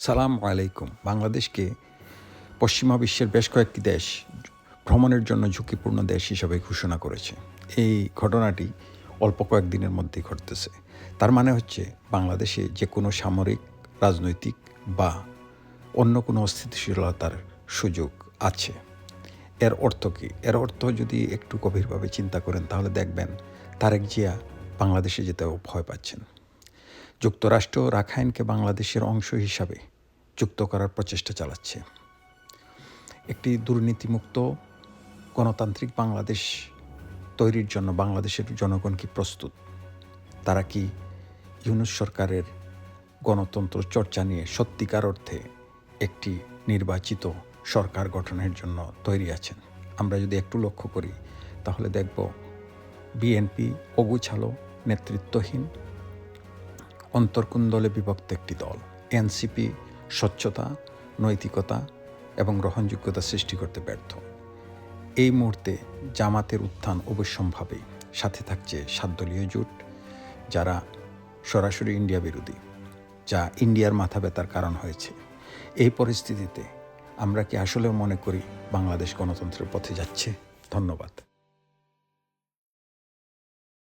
সালাম আলাইকুম। বাংলাদেশকে পশ্চিমা বিশ্বের বেশ কয়েকটি দেশ ভ্রমণের জন্য ঝুঁকিপূর্ণ দেশ হিসাবে ঘোষণা করেছে। এই ঘটনাটি অল্প কয়েকদিনের মধ্যেই ঘটতেছে। তার মানে হচ্ছে বাংলাদেশে যে কোনো সামরিক, রাজনৈতিক বা অন্য কোনো অস্থিতিশীলতার সুযোগ আছে। এর অর্থ কী? এর অর্থ যদি একটু গভীরভাবে চিন্তা করেন তাহলে দেখবেন তারেক জিয়া বাংলাদেশে যেতেও ভয় পাচ্ছেন। যুক্তরাষ্ট্র রাখাইনকে বাংলাদেশের অংশ হিসাবে যুক্ত করার প্রচেষ্টা চালাচ্ছে। একটি দুর্নীতিমুক্ত গণতান্ত্রিক বাংলাদেশ তৈরির জন্য বাংলাদেশের জনগণ কি প্রস্তুত? তারা কি ইউনূস সরকারের গণতন্ত্র চর্চা নিয়ে সত্যিকার অর্থে একটি নির্বাচিত সরকার গঠনের জন্য তৈরি আছেন? আমরা যদি একটু লক্ষ্য করি তাহলে দেখব বিএনপি অগুছালো, নেতৃত্বহীন, অন্তর্কুন্দলে বিভক্ত একটি দল। এনসিপি স্বচ্ছতা, নৈতিকতা এবং গ্রহণযোগ্যতা সৃষ্টি করতে ব্যর্থ। এই মুহূর্তে জামাতের উত্থান অবশ্যম্ভাবী। সাথে থাকছে ৭ দলীয় জোট, যারা সরাসরি ইন্ডিয়া বিরোধী, যা ইন্ডিয়ার মাথা ব্যথার কারণ হয়েছে। এই পরিস্থিতিতে আমরা কি আসলেও মনে করি বাংলাদেশ গণতন্ত্রের পথে যাচ্ছে? ধন্যবাদ।